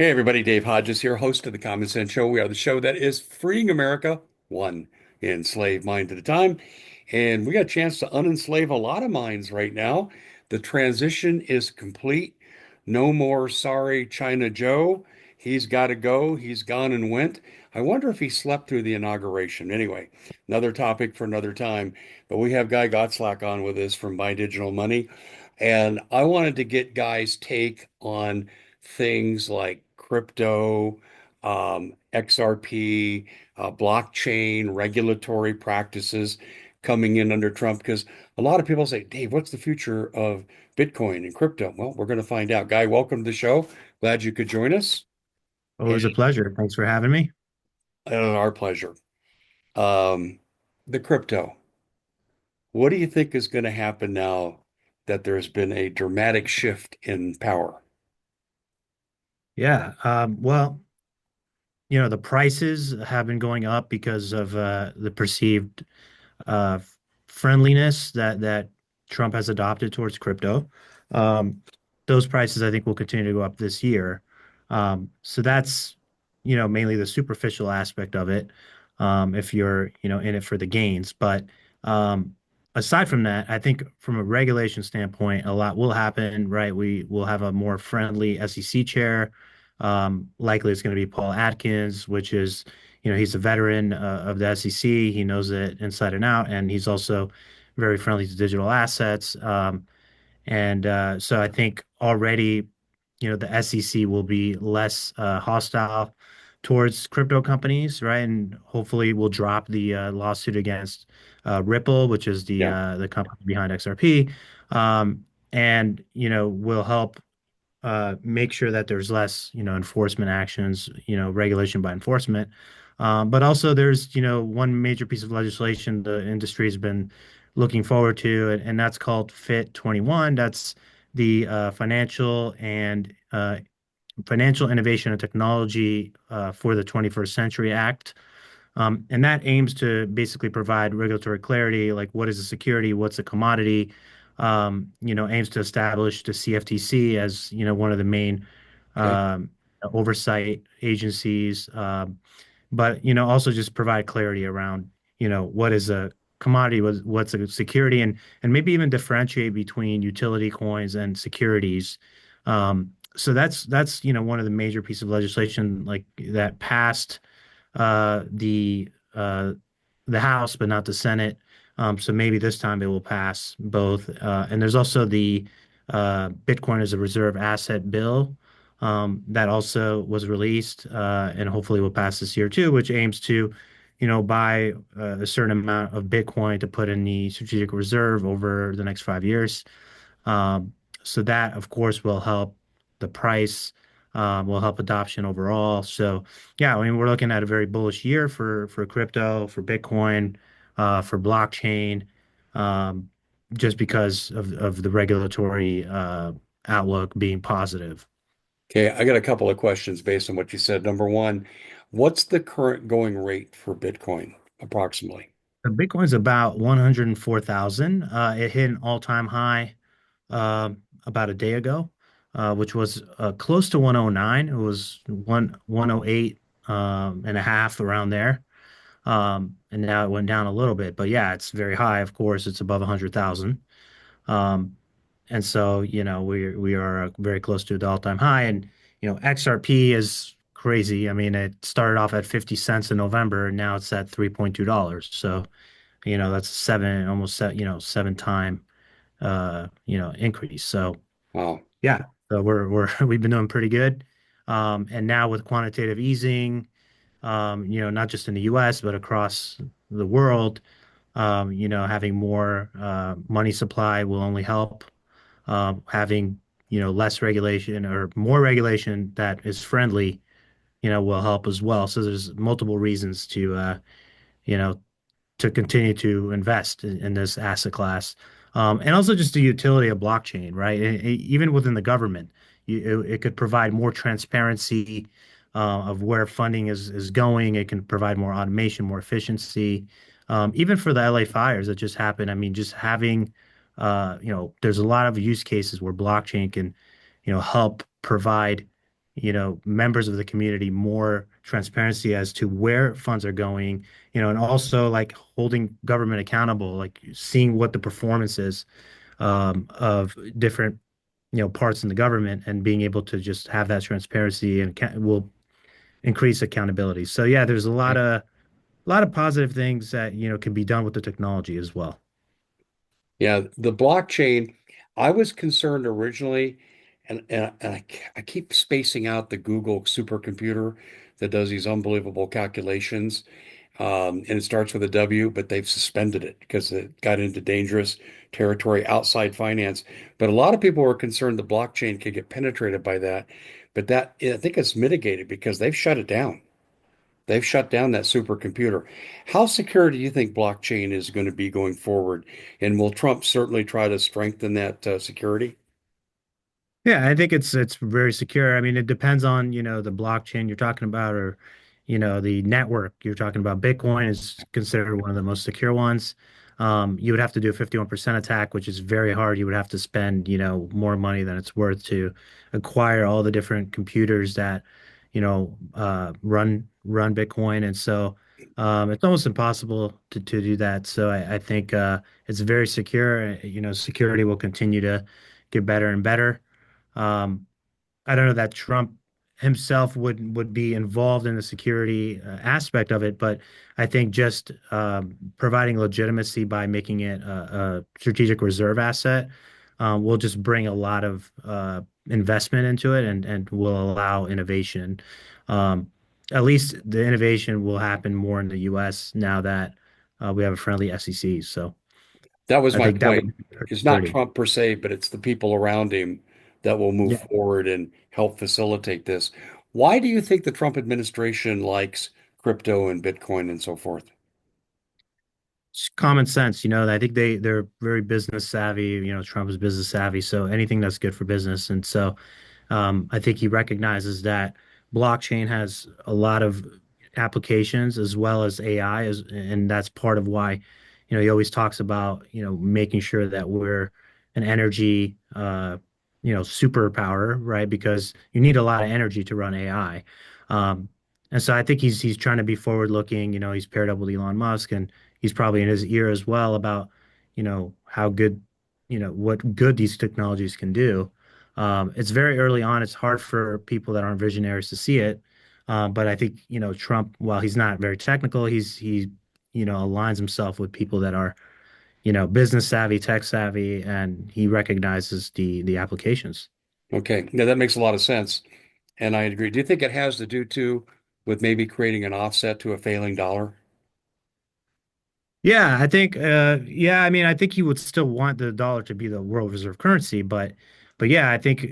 Hey everybody, Dave Hodges here, host of the Common Sense Show. We are the show that is freeing America one enslaved mind at a time. And we got a chance to unenslave a lot of minds right now. The transition is complete. No more sorry China Joe. He's got to go. He's gone and went. I wonder if he slept through the inauguration. Anyway, another topic for another time. But we have Guy Gottschalk on with us from My Digital Money. And I wanted to get Guy's take on things like crypto, XRP, blockchain, regulatory practices coming in under Trump. Because a lot of people say, Dave, what's the future of Bitcoin and crypto? Well, we're going to find out. Guy, welcome to the show. Glad you could join us. And Always a pleasure. Thanks for having me. our pleasure. Um, the crypto. What do you think is going to happen now that there's been a dramatic shift in power? Yeah. Well, the prices have been going up because of the perceived uh, friendliness that Trump has adopted towards crypto. Um, those prices, I think, will continue to go up this year. So that's, mainly the superficial aspect of it, if you're, in it for the gains. But aside from that, I think from a regulation standpoint, a lot will happen, right? We will have a more friendly SEC chair. Likely it's going to be Paul Atkins, which is he's a veteran of the SEC. He knows it inside and out, and he's also very friendly to digital assets. And so I think already, the SEC will be less hostile towards crypto companies, right? And hopefully will drop the lawsuit against Ripple, which is Yeah. the company behind XRP, and will help make sure that there's less, enforcement actions, regulation by enforcement. But also there's, one major piece of legislation the industry has been looking forward to, and that's called FIT 21. That's the Financial Innovation and Technology for the 21st Century Act. And that aims to basically provide regulatory clarity, like what is a security, what's a commodity, aims to establish the CFTC as, one of the main Okay. um, oversight agencies, but, also just provide clarity around, what is a commodity, what's a security, and maybe even differentiate between utility coins and securities. So that's, one of the major pieces of legislation like that passed uh, the uh, the House, but not the Senate. So maybe this time it will pass both. And there's also the Bitcoin as a reserve asset bill that also was released and hopefully will pass this year too, which aims to, buy a certain amount of Bitcoin to put in the strategic reserve over the next 5 years. Um, so that, of course, will help the price, will help adoption overall. So, yeah, I mean, we're looking at a very bullish year for crypto, for Bitcoin, for blockchain, um, just because of the regulatory outlook being positive. Okay, I got a couple of questions based on what you said. Number one, what's the current going rate for Bitcoin approximately? The Bitcoin's about 104,000. It hit an all-time high about a day ago, which was close to 109. It was 108 and a half around there. And now it went down a little bit, but yeah, it's very high. Of course, it's above 100,000. Um, and so, we are very close to the all-time high. And, XRP is crazy. I mean, it started off at 50 cents in November, and now it's at $3.2. So, that's almost 7 time increase. So Wow. yeah, so we're we've been doing pretty good. And now with quantitative easing, not just in the US, but across the world, having more money supply will only help. Having, less regulation or more regulation that is friendly, will help as well. So there's multiple reasons you know, to continue to invest in this asset class. And also just the utility of blockchain, right? Even within the government, it could provide more transparency of where funding is going. It can provide more automation, more efficiency. Even for the LA fires that just happened, I mean, just having, there's a lot of use cases where blockchain can, help provide. members of the community more transparency as to where funds are going, and also like holding government accountable, like seeing what the performance is of different, parts in the government and being able to just have that transparency and will increase accountability. So yeah, there's a lot of positive things that, can be done with the technology as well. Yeah, the blockchain, I was concerned originally, and I keep spacing out the Google supercomputer that does these unbelievable calculations. And it starts with a W, but they've suspended it because it got into dangerous territory outside finance. But a lot of people were concerned the blockchain could get penetrated by that. But that, I think it's mitigated because they've shut it down. They've shut down that supercomputer. How secure do you think blockchain is going to be going forward? And will Trump certainly try to strengthen that security? Yeah, I think it's very secure. I mean, it depends on, the blockchain you're talking about or, the network you're talking about. Bitcoin is considered one of the most secure ones. You would have to do a 51% attack, which is very hard. You would have to spend, more money than it's worth to acquire all the different computers that, run Bitcoin. And so it's almost impossible to do that. So I think it's very secure. Security will continue to get better and better. Um, I don't know that Trump himself would be involved in the security aspect of it, but I think just providing legitimacy by making it a strategic reserve asset will just bring a lot of investment into it and will allow innovation. Um, at least the innovation will happen more in the U.S. now that we have a friendly SEC. So That was I my think that point. would be It's not security. Trump per se, but it's the people around him that will move Yeah. forward and help facilitate this. Why do you think the Trump administration likes crypto and Bitcoin and so forth? It's common sense, I think they're very business savvy. Trump is business savvy, so anything that's good for business. And so I think he recognizes that blockchain has a lot of applications as well as AI, and that's part of why, he always talks about, making sure that we're an energy, superpower, right? Because you need a lot of energy to run AI. Um, and so I think he's trying to be forward looking. He's paired up with Elon Musk, and he's probably in his ear as well about, how good, what good these technologies can do. It's very early on. It's hard for people that aren't visionaries to see it. But I think, Trump, while he's not very technical, aligns himself with people that are, business savvy, tech savvy, and he recognizes the applications. Okay, yeah, that makes a lot of sense. And I agree. Do you think it has to do too with maybe creating an offset to a failing dollar? Yeah, I think yeah, I mean, I think he would still want the dollar to be the world reserve currency, but yeah, I think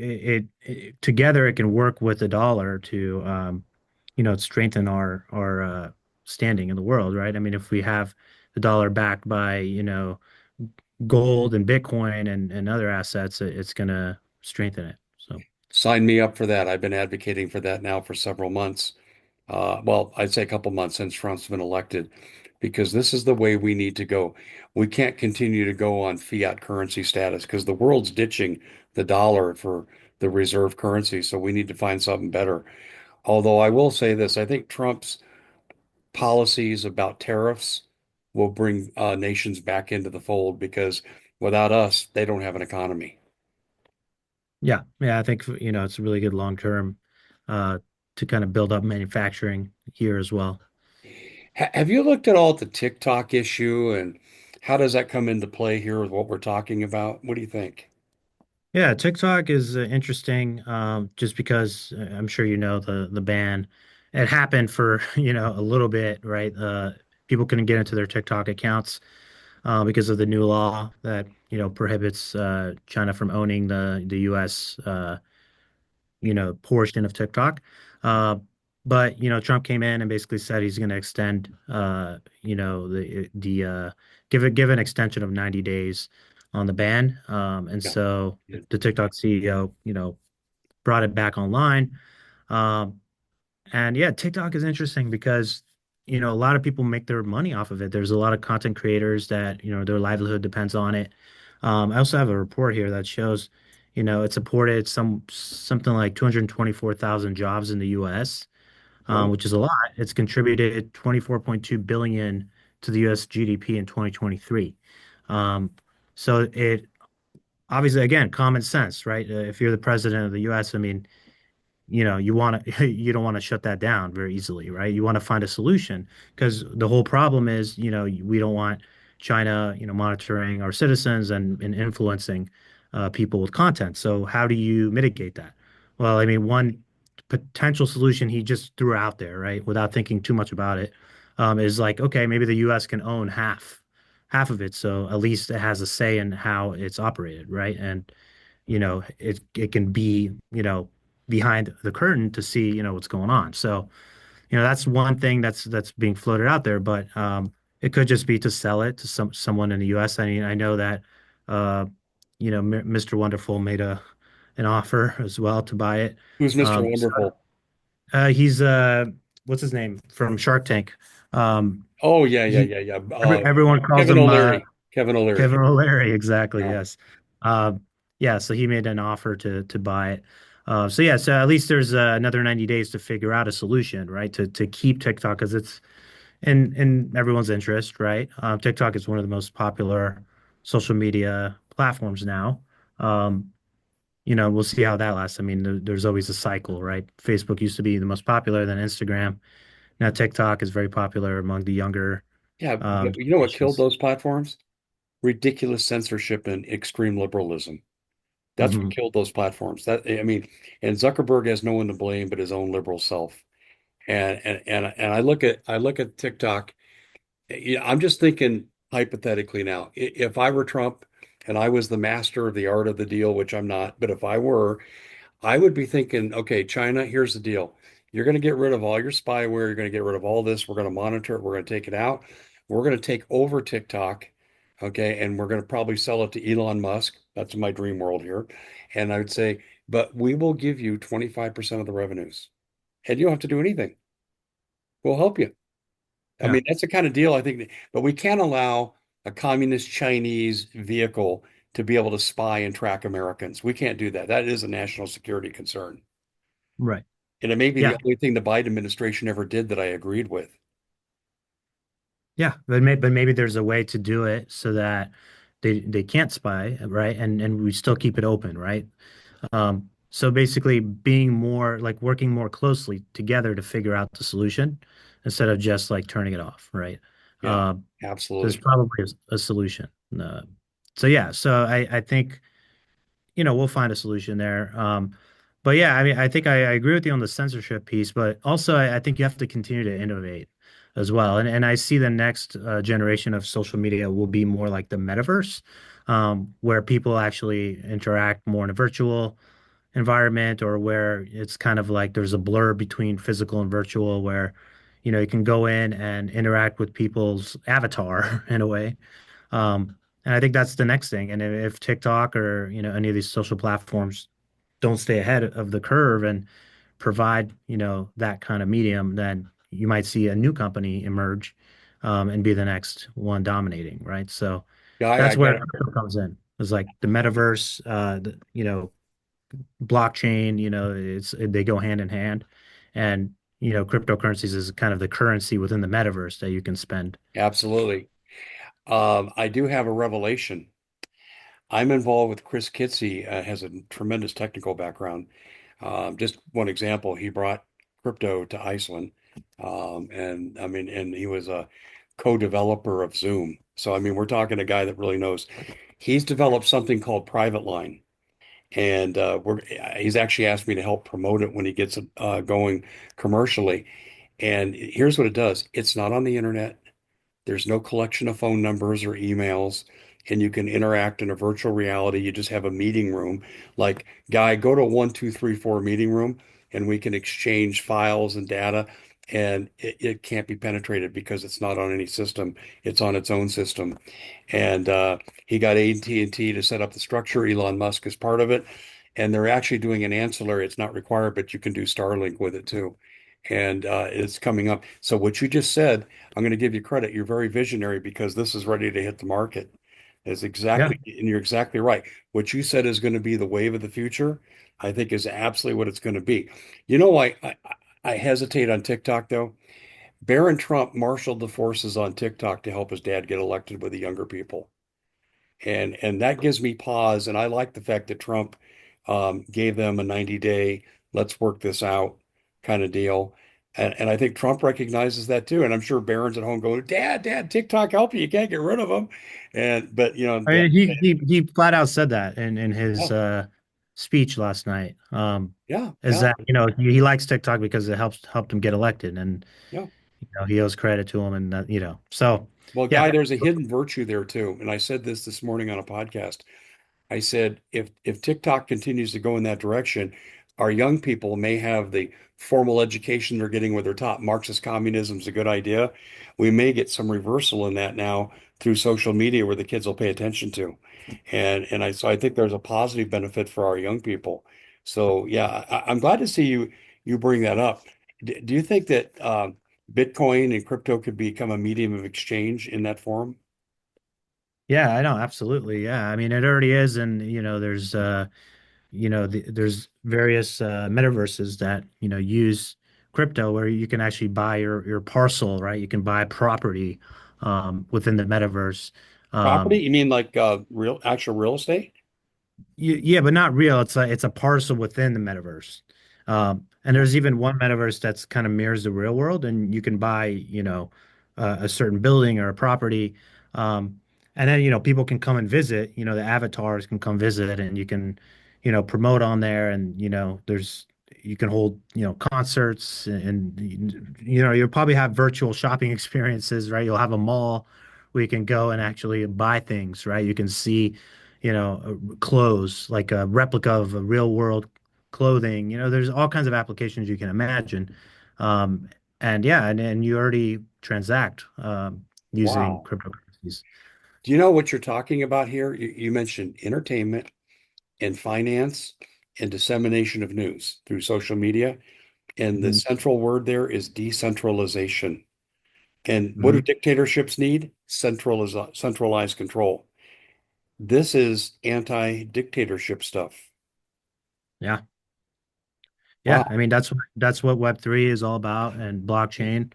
together it can work with the dollar to strengthen our standing in the world, right? I mean, if we have the dollar backed by, gold and Bitcoin and other assets, it's gonna strengthen it. So, Sign me up for that. I've been advocating for that now for several months. Well, I'd say a couple months since Trump's been elected, because this is the way we need to go. We can't continue to go on fiat currency status because the world's ditching the dollar for the reserve currency. So we need to find something better. Although I will say this, I think Trump's policies about tariffs will bring nations back into the fold because without us, they don't have an economy. yeah, yeah, I think it's a really good long term uh to kind of build up manufacturing here as well. Have you looked at all at the TikTok issue and how does that come into play here with what we're talking about? What do you think? Yeah, TikTok is interesting, just because I'm sure the ban. It happened for a little bit, right? People couldn't get into their TikTok accounts because of the new law that prohibits China from owning the U.S. Portion of TikTok. Uh, but Trump came in and basically said he's going to extend, the give an extension of 90 days on the ban. And Yeah. so the TikTok CEO, brought it back online. Um, and yeah, TikTok is interesting because, a lot of people make their money off of it. There's a lot of content creators that, their livelihood depends on it. I also have a report here that shows, It supported something like 224,000 jobs in the U.S., Oh, which is a lot. It's contributed 24.2 billion to the U.S. GDP in 2023. Um, so it obviously, again, common sense, right? If you're the president of the U.S., I mean, you want to you don't want to shut that down very easily, right? You want to find a solution because the whole problem is, we don't want China, monitoring our citizens and influencing people with content. So how do you mitigate that? Well, I mean, one potential solution he just threw out there, right, without thinking too much about it, is like, okay, maybe the U.S. can own half of it, so at least it has a say in how it's operated, right? And it can be, behind the curtain to see, what's going on. So, that's one thing that's being floated out there, but it could just be to sell it to someone in the US. I mean, I know that uh, Mr. Wonderful made a an offer as well to buy it. who's Mr. So, Wonderful? he's what's his name from Shark Tank? Um, Oh, yeah, yeah, he yeah, yeah. everyone calls Kevin him O'Leary. Kevin O'Leary. Kevin O'Leary, exactly. Yeah. Yes. Yeah. So he made an offer to buy it. So yeah. So at least there's another 90 days to figure out a solution, right? To keep TikTok because it's in everyone's interest, right? TikTok is one of the most popular social media platforms now. Um, we'll see how that lasts. I mean, there's always a cycle, right? Facebook used to be the most popular, then Instagram. Now TikTok is very popular among the younger Yeah, but you know what killed generations. those platforms? Ridiculous censorship and extreme liberalism. That's what Hmm. killed those platforms. I mean, and Zuckerberg has no one to blame but his own liberal self. And I look at TikTok. Yeah, I'm just thinking hypothetically now. If I were Trump and I was the master of the art of the deal, which I'm not, but if I were, I would be thinking, okay, China, here's the deal. You're going to get rid of all your spyware. You're going to get rid of all this. We're going to monitor it. We're going to take it out. We're going to take over TikTok. Okay. And we're going to probably sell it to Elon Musk. That's my dream world here. And I would say, but we will give you 25% of the revenues and you don't have to do anything. We'll help you. I Yeah. mean, that's the kind of deal I think, but we can't allow a communist Chinese vehicle to be able to spy and track Americans. We can't do that. That is a national security concern. Right. And it may be Yeah. the only thing the Biden administration ever did that I agreed with. Yeah, but maybe there's a way to do it so that they can't spy, right? And we still keep it open, right? So basically being more like working more closely together to figure out the solution instead of just like turning it off, right? Yeah, Um, there's absolutely. probably a solution. So yeah, so I think we'll find a solution there. But yeah, I mean, I think I agree with you on the censorship piece, but also I think you have to continue to innovate as well. And I see the next generation of social media will be more like the metaverse, where people actually interact more in a virtual environment, or where it's kind of like there's a blur between physical and virtual, where you can go in and interact with people's avatar in a way. And I think that's the next thing. And if TikTok or any of these social platforms don't stay ahead of the curve and provide that kind of medium, then you might see a new company emerge and be the next one dominating, right? So Yeah, I that's where got it. crypto comes in. It's like the metaverse, blockchain. They go hand in hand, and cryptocurrencies is kind of the currency within the metaverse that you can spend. Absolutely. I do have a revelation. I'm involved with Chris Kitsy, has a tremendous technical background. Just one example, he brought crypto to Iceland. And I mean, and he was a co-developer of Zoom. So, I mean, we're talking a guy that really knows. He's developed something called Private Line. And he's actually asked me to help promote it when he gets it going commercially. And here's what it does. It's not on the internet. There's no collection of phone numbers or emails, and you can interact in a virtual reality. You just have a meeting room. Like, Guy, go to 1234 meeting room, and we can exchange files and data. And it can't be penetrated because it's not on any system. It's on its own system. And he got AT&T to set up the structure. Elon Musk is part of it. And they're actually doing an ancillary. It's not required, but you can do Starlink with it too. And it's coming up. So what you just said, I'm going to give you credit. You're very visionary because this is ready to hit the market. Is Yeah. exactly, and you're exactly right. What you said is going to be the wave of the future, I think is absolutely what it's going to be. You know, I hesitate on TikTok though. Barron Trump marshaled the forces on TikTok to help his dad get elected with the younger people. And that gives me pause. And I like the fact that Trump gave them a 90-day, let's work this out kind of deal. And I think Trump recognizes that too. And I'm sure Barron's at home going, Dad, TikTok help you. You can't get rid of them. And but you know, I that, mean, he flat out said that in his yeah, speech last night. yeah, Is yeah, that, he likes TikTok because it helped him get elected, and yeah. he owes credit to him, and that, so Well, yeah. Guy, there's a hidden virtue there too. And I said this morning on a podcast. I said, if TikTok continues to go in that direction, our young people may have the formal education they're getting where they're taught Marxist communism is a good idea. We may get some reversal in that now through social media where the kids will pay attention to. So I think there's a positive benefit for our young people. So yeah, I'm glad to see you bring that up. Do you think that Bitcoin and crypto could become a medium of exchange in that form? Yeah, I know, absolutely. Yeah. I mean, it already is. And, there's various metaverses that, use crypto where you can actually buy your parcel, right? You can buy property within the metaverse. Property? Um, You mean like actual real estate? yeah, but not real. It's a parcel within the metaverse. And there's even one metaverse that's kind of mirrors the real world, and you can buy, a certain building or a property. Um, and then, people can come and visit, the avatars can come visit, and you can, promote on there, and, you can hold, concerts, and, you'll probably have virtual shopping experiences, right? You'll have a mall where you can go and actually buy things, right? You can see, clothes, like a replica of a real world clothing. There's all kinds of applications you can imagine. Um, and yeah, and you already transact using Wow. cryptocurrencies. Do you know what you're talking about here? You mentioned entertainment and finance and dissemination of news through social media. And the Mhm. central word there is decentralization. And what do Mhm. dictatorships need? Centralized control. This is anti-dictatorship stuff. Yeah. Yeah. I Wow. mean, that's what Web3 is all about, and blockchain,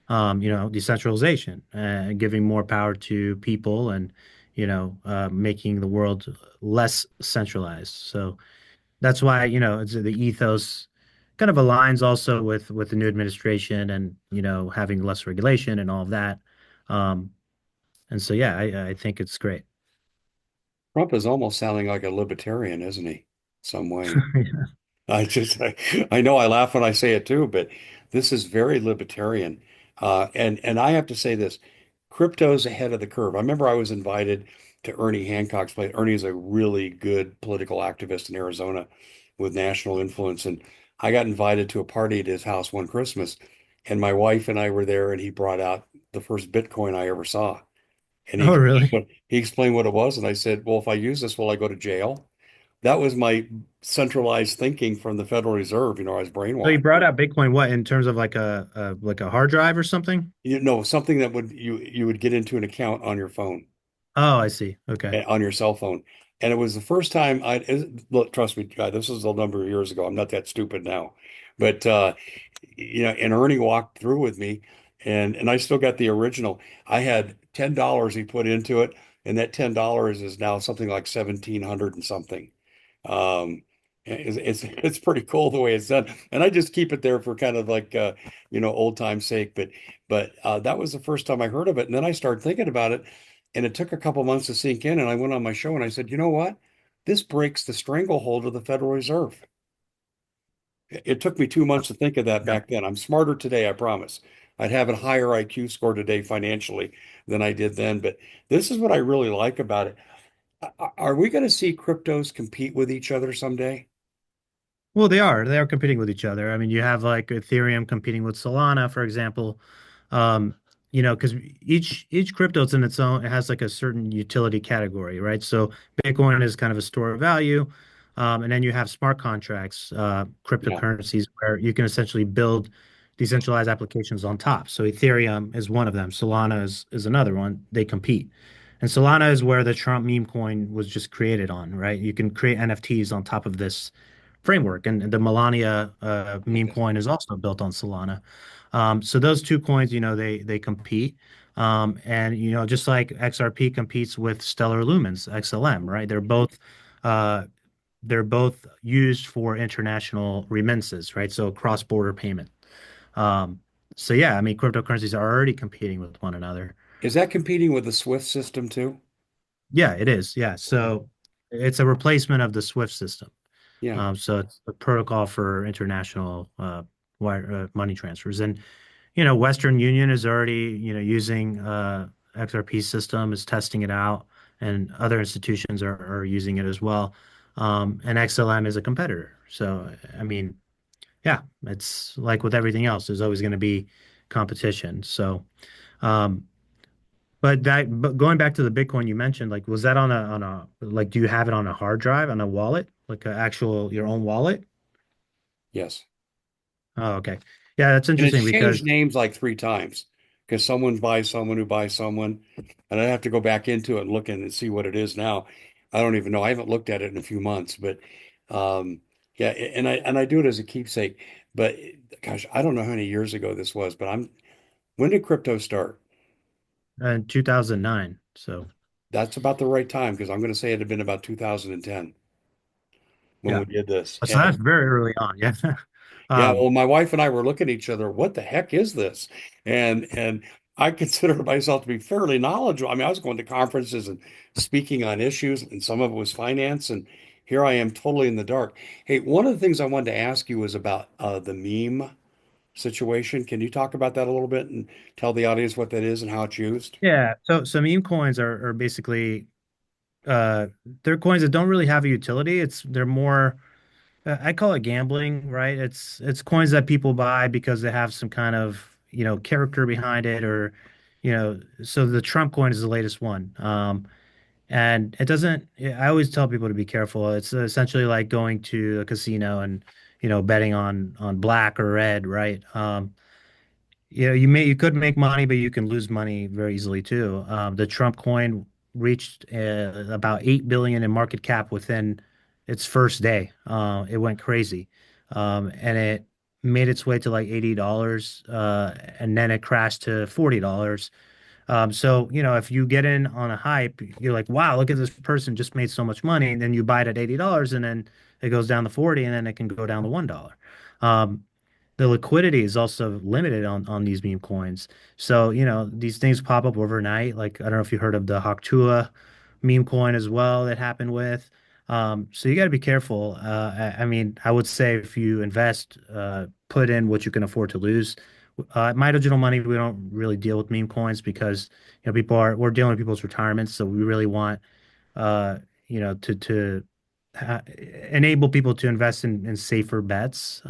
decentralization, and giving more power to people, and, making the world less centralized. So that's why, it's the ethos kind of aligns also with the new administration, and, having less regulation and all of that. Um, and so yeah, I think it's great. Trump is almost sounding like a libertarian, isn't he? Some way. I know I laugh when I say it too, but this is very libertarian. And I have to say this, crypto's ahead of the curve. I remember I was invited to Ernie Hancock's place. Ernie is a really good political activist in Arizona with national influence. And I got invited to a party at his house one Christmas, and my wife and I were there, and he brought out the first Bitcoin I ever saw. And Oh, really? he explained what it was, and I said, "Well, if I use this, will I go to jail?" That was my centralized thinking from the Federal Reserve. I was So you brainwashed. brought out Bitcoin, what, in terms of like a hard drive or something? Something that would you would get into an account on your phone, Oh, I see. Okay. on your cell phone. And it was the first time look, trust me, God, this was a number of years ago. I'm not that stupid now. But and Ernie walked through with me, and I still got the original. I had $10 he put into it, and that $10 is now something like 1,700 and something. Um, it's pretty cool the way it's done, and I just keep it there for kind of like old time's sake. But that was the first time I heard of it, and then I started thinking about it, and it took a couple months to sink in. And I went on my show and I said, you know what? This breaks the stranglehold of the Federal Reserve. It took me 2 months to think of that Yeah. back then. I'm smarter today, I promise. I'd have a higher IQ score today financially than I did then. But this is what I really like about it. Are we going to see cryptos compete with each other someday? Well, they are competing with each other. I mean, you have like Ethereum competing with Solana, for example. Um, because each crypto is in its own, it has like a certain utility category, right? So Bitcoin is kind of a store of value. And then you have smart contracts, Yeah. cryptocurrencies, where you can essentially build decentralized applications on top. So Ethereum is one of them. Solana is another one. They compete. And Solana is where the Trump meme coin was just created on, right? You can create NFTs on top of this framework, and the Melania meme Yes. coin is also built on Solana. So those two coins, they compete, and just like XRP competes with Stellar Lumens XLM, right? Uh, they're both used for international remittances, right? So cross-border payment. Um, so yeah, I mean, cryptocurrencies are already competing with one another. Is that competing with the Swift system too? Yeah, it is. Yeah. Okay. So it's a replacement of the SWIFT system. Yeah. So it's a protocol for international money transfers. And, Western Union is already, using XRP system, is testing it out, and other institutions are using it as well. And XLM is a competitor. So, I mean, yeah, it's like with everything else, there's always going to be competition. So, um, but going back to the Bitcoin you mentioned, like, was that like, do you have it on a hard drive, on a wallet, like a actual your own wallet? Yes. Oh, okay. Yeah, that's And it's interesting changed because names like three times because someone buys someone who buys someone. And I have to go back into it and look in and see what it is now. I don't even know. I haven't looked at it in a few months, but um, yeah, and I do it as a keepsake. But gosh, I don't know how many years ago this was, but when did crypto start? in 2009. So That's about the right time because I'm going to say it had been about 2010 when yeah, we did this. so that's very early on. Yeah. Yeah, Um, well, my wife and I were looking at each other, what the heck is this? And I consider myself to be fairly knowledgeable. I mean, I was going to conferences and speaking on issues, and some of it was finance, and here I am totally in the dark. Hey, one of the things I wanted to ask you was about the meme situation. Can you talk about that a little bit and tell the audience what that is and how it's used? yeah. So meme coins are basically uh they're coins that don't really have a utility. They're more I call it gambling, right? It's coins that people buy because they have some kind of, character behind it, or, so the Trump coin is the latest one. And it doesn't, I always tell people to be careful. It's essentially like going to a casino and, betting on black or red, right? You could make money, but you can lose money very easily too. The Trump coin reached about 8 billion in market cap within its first day. It went crazy, and it made its way to like $80, and then it crashed to $40. So if you get in on a hype, you're like, wow, look at this person just made so much money, and then you buy it at $80, and then it goes down to 40, and then it can go down to $1. Um, the liquidity is also limited on these meme coins. So, these things pop up overnight. Like, I don't know if you heard of the Haktua meme coin as well that happened with. So you got to be careful. I mean, I would say if you invest, put in what you can afford to lose. At My Digital Money, we don't really deal with meme coins because, we're dealing with people's retirements. So we really want, uh, to enable people to invest in safer bets.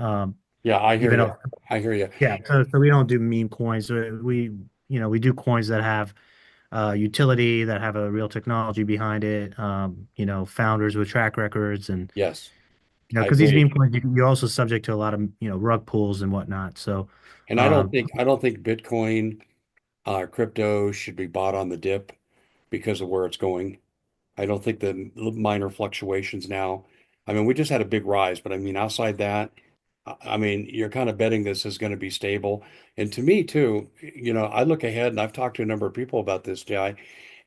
Yeah, I hear Even you. though I hear you. yeah, so we don't do meme coins. We do coins that have utility, that have a real technology behind it. Founders with track records, and Yes, I because these agree. meme coins, you're also subject to a lot of rug pulls and whatnot. So, And um, I don't think Bitcoin, crypto should be bought on the dip because of where it's going. I don't think the minor fluctuations now. I mean, we just had a big rise, but I mean, outside that, I mean, you're kind of betting this is going to be stable. And to me, too, I look ahead and I've talked to a number of people about this, Jai.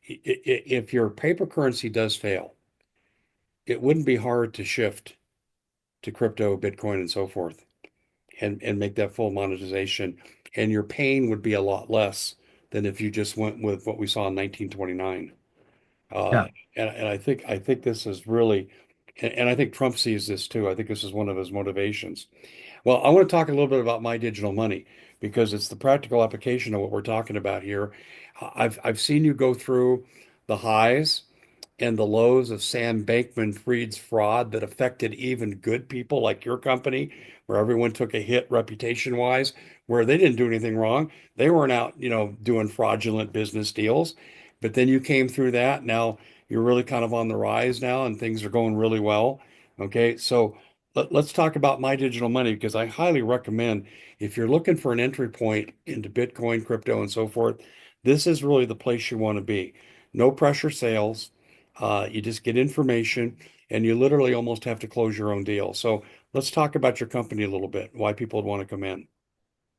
If your paper currency does fail, it wouldn't be hard to shift to crypto, Bitcoin, and so forth and make that full monetization. And your pain would be a lot less than if you just went with what we saw in 1929. Uh, yeah, and I think this is really, and I think Trump sees this too. I think this is one of his motivations. Well, I want to talk a little bit about My Digital Money because it's the practical application of what we're talking about here. I've seen you go through the highs and the lows of Sam Bankman-Fried's fraud that affected even good people like your company, where everyone took a hit reputation-wise, where they didn't do anything wrong. They weren't out, doing fraudulent business deals. But then you came through that. Now you're really kind of on the rise now, and things are going really well. Okay, so let's talk about My Digital Money because I highly recommend if you're looking for an entry point into Bitcoin, crypto, and so forth, this is really the place you want to be. no pressure sales. You just get information and you literally almost have to close your own deal. So let's talk about your company a little bit, why people would want to come in.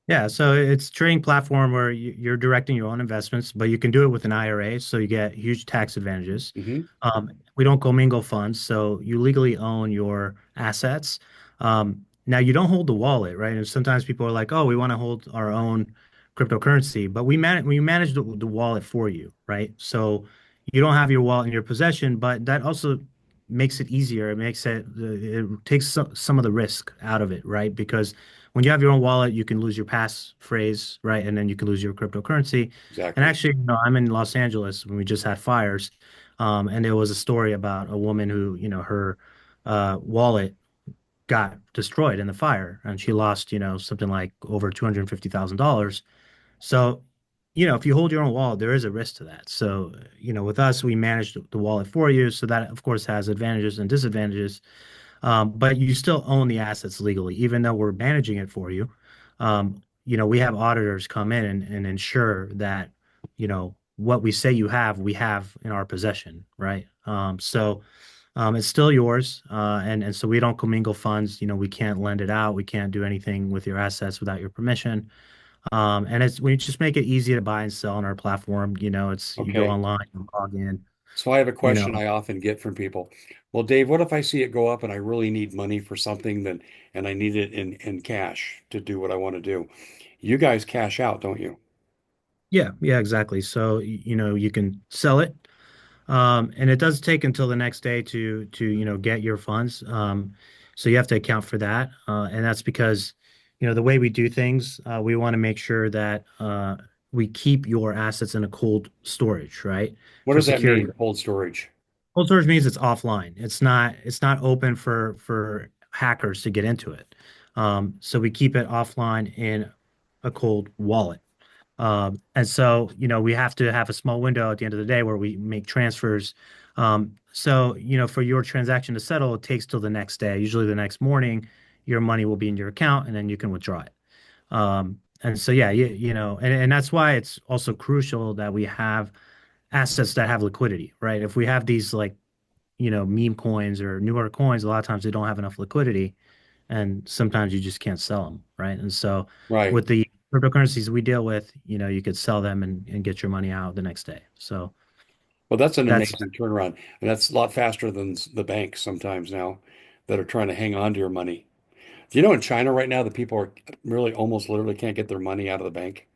Yeah, so it's a trading platform where you're directing your own investments, but you can do it with an IRA, so you get huge tax advantages. Hmm. We don't commingle funds, so you legally own your assets. Now you don't hold the wallet, right? And sometimes people are like, "Oh, we want to hold our own cryptocurrency," but we manage the wallet for you, right? So you don't have your wallet in your possession, but that also makes it easier. It takes some of the risk out of it, right? Because when you have your own wallet, you can lose your passphrase, right? And then you can lose your cryptocurrency. And Exactly. actually, I'm in Los Angeles when we just had fires, and there was a story about a woman who, her wallet got destroyed in the fire, and she lost, something like over $250,000. So, if you hold your own wallet, there is a risk to that. So, with us, we manage the wallet for you. So that, of course, has advantages and disadvantages. But you still own the assets legally, even though we're managing it for you. We have auditors come in and ensure that, what we say we have in our possession, right? So it's still yours, and so we don't commingle funds. We can't lend it out. We can't do anything with your assets without your permission. And we just make it easy to buy and sell on our platform. It's you go Okay. online, you log in, So I have a you question know. I often get from people. Well, Dave, what if I see it go up and I really need money for something then and I need it in cash to do what I want to do? You guys cash out, don't you? Yeah, yeah, exactly. So, you can sell it. And it does take until the next day to get your funds. So you have to account for that. And that's because, the way we do things, we want to make sure that we keep your assets in a cold storage, right? What For does that security. mean, cold storage? Cold storage means it's offline. It's not open for hackers to get into it. So we keep it offline in a cold wallet. And so, we have to have a small window at the end of the day where we make transfers. So, for your transaction to settle, it takes till the next day. Usually the next morning, your money will be in your account and then you can withdraw it. And so, yeah, and that's why it's also crucial that we have assets that have liquidity, right? If we have these like, meme coins or newer coins, a lot of times they don't have enough liquidity and sometimes you just can't sell them, right? And so Right. with the cryptocurrencies we deal with, you could sell them and get your money out the next day. So Well, that's an that's amazing turnaround. And that's a lot faster than the banks sometimes now that are trying to hang on to your money. Do you know in China right now, the people are really almost literally can't get their money out of the bank?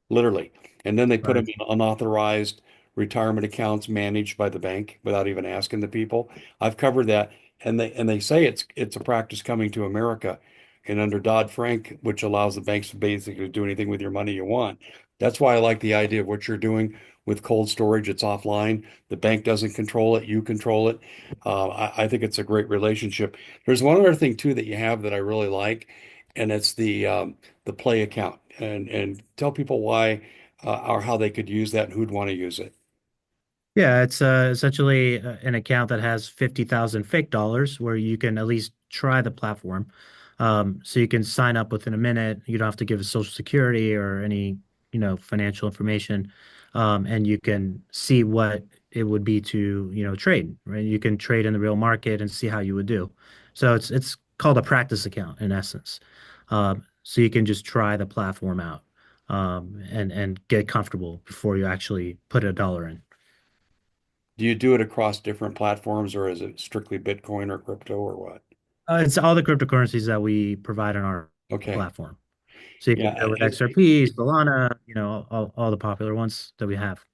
Literally. And then they put them right. in unauthorized retirement accounts managed by the bank without even asking the people. I've covered that, and they say it's a practice coming to America, and under Dodd-Frank, which allows the banks to basically do anything with your money you want. That's why I like the idea of what you're doing with cold storage. It's offline. The bank doesn't control it. You control it. I think it's a great relationship. There's one other thing too that you have that I really like, and it's the Play account, and tell people why or how they could use that and who'd want to use it. Yeah, it's essentially an account that has 50,000 fake dollars where you can at least try the platform. So you can sign up within a minute. You don't have to give a social security or any, financial information. And you can see what it would be to, trade, right? You can trade in the real market and see how you would do. So it's called a practice account in essence. So you can just try the platform out and get comfortable before you actually put a dollar in. Do you do it across different platforms, or is it strictly Bitcoin or crypto or what? It's all the cryptocurrencies that we provide on our Okay. platform. So you can Yeah. do it with XRP, Solana, all the popular ones that we have.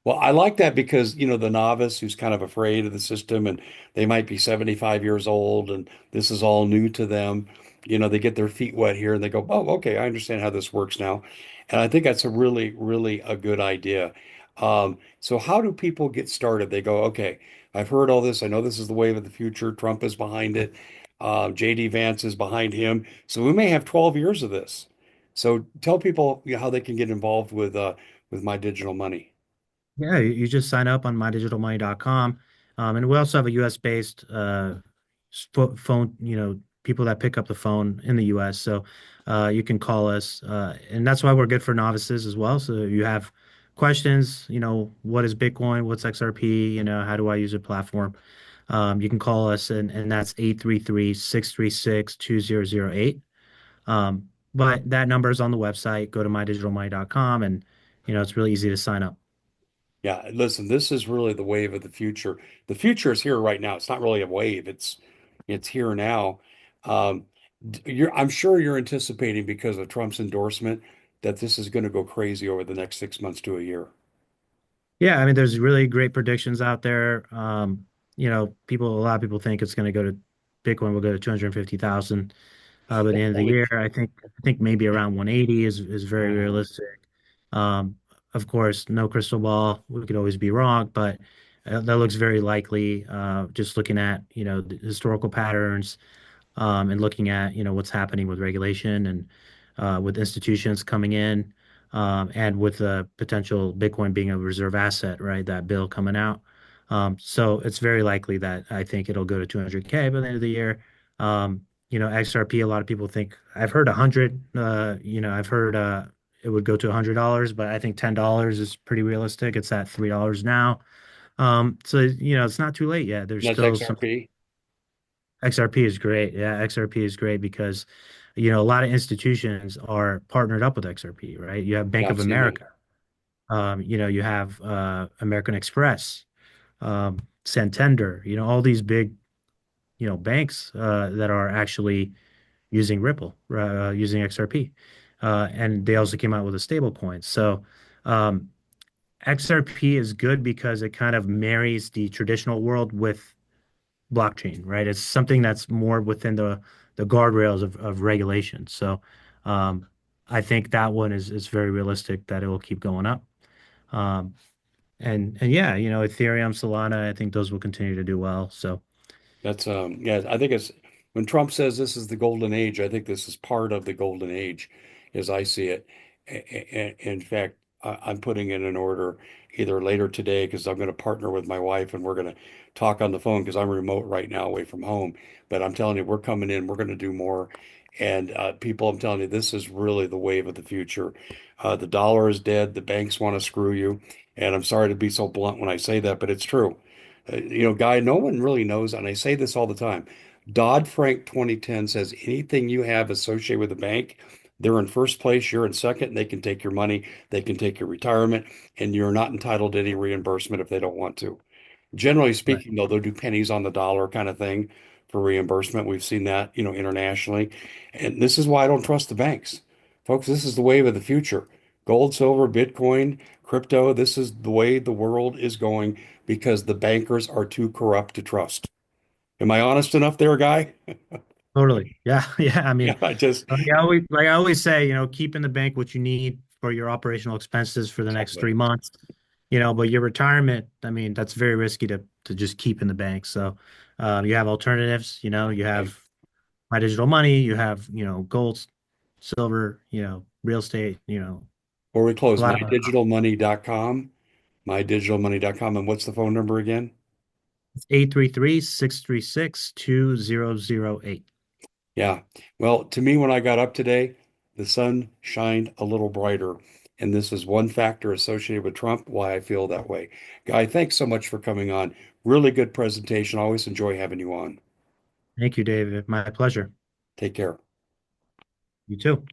Well, I like that because, the novice who's kind of afraid of the system and they might be 75 years old and this is all new to them, they get their feet wet here and they go, "Oh, okay, I understand how this works now." And I think that's a really, really a good idea. So how do people get started? They go, "Okay, I've heard all this. I know this is the wave of the future. Trump is behind it. JD Vance is behind him. So we may have 12 years of this." So tell people, how they can get involved with My Digital Money. Yeah, you just sign up on mydigitalmoney.com. And we also have a US based phone, people that pick up the phone in the US. So you can call us. And that's why we're good for novices as well. So you have questions, what is Bitcoin? What's XRP? How do I use a platform? You can call us, and that's 833-636-2008. But that number is on the website. Go to mydigitalmoney.com, and it's really easy to sign up. Yeah, listen, this is really the wave of the future. The future is here right now. It's not really a wave. It's here now. Um, I'm sure you're anticipating because of Trump's endorsement that this is going to go crazy over the next 6 months to a year. Yeah, I mean, there's really great predictions out there. A lot of people think it's going to go to Bitcoin will go to 250,000 by the end of the Holy, year. I think maybe around 180 is very wow. realistic. Um, of course, no crystal ball. We could always be wrong, but that looks very likely. Just looking at the historical patterns, and looking at what's happening with regulation and with institutions coming in, and with the potential Bitcoin being a reserve asset, right? That bill coming out. So it's very likely that I think it'll go to 200K by the end of the year. XRP, a lot of people think I've heard 100. I've heard it would go to $100, but I think $10 is pretty realistic. It's at $3 now. So it's not too late yet. There's That's still some. XRP. XRP is great. Yeah, XRP is great because, a lot of institutions are partnered up with XRP, right? You have Yeah, Bank I've of seen that. America. You have American Express, Santander, all these big, banks that are actually using Ripple, using XRP. And they also came out with a stable coin. So XRP is good because it kind of marries the traditional world with blockchain, right? It's something that's more within the guardrails of regulation. So I think that one is very realistic that it will keep going up. Um, and yeah, Ethereum, Solana, I think those will continue to do well. So That's yeah, I think it's when Trump says this is the golden age, I think this is part of the golden age as I see it. In fact, I'm putting in an order either later today because I'm going to partner with my wife and we're going to talk on the phone because I'm remote right now away from home. But I'm telling you, we're coming in, we're going to do more. And people, I'm telling you, this is really the wave of the future. The dollar is dead. The banks want to screw you. And I'm sorry to be so blunt when I say that, but it's true. Guy, no one really knows, and I say this all the time. Dodd-Frank 2010 says anything you have associated with a bank, they're in first place, you're in second, and they can take your money, they can take your retirement, and you're not entitled to any reimbursement if they don't want to. Generally right. speaking, though, they'll do pennies on the dollar kind of thing for reimbursement. We've seen that, internationally. And this is why I don't trust the banks. Folks, this is the wave of the future. Gold, silver, Bitcoin, crypto, this is the way the world is going because the bankers are too corrupt to trust. Am I honest enough there, guy? Totally. Yeah. Yeah. I Yeah, mean, I just like I always say, keep in the bank what you need for your operational expenses for the next exactly. 3 months. But your retirement, I mean, that's very risky to just keep in the bank. So you have alternatives, you Right. have My Digital Money, you have, gold, silver, real estate, Before we a close, lot of mydigitalmoney.com, mydigitalmoney.com, and what's the phone number again? 833-636-2008. Yeah. Well, to me, when I got up today, the sun shined a little brighter. And this is one factor associated with Trump, why I feel that way. Guy, thanks so much for coming on. Really good presentation. Always enjoy having you on. Thank you, David. My pleasure. Take care. You too.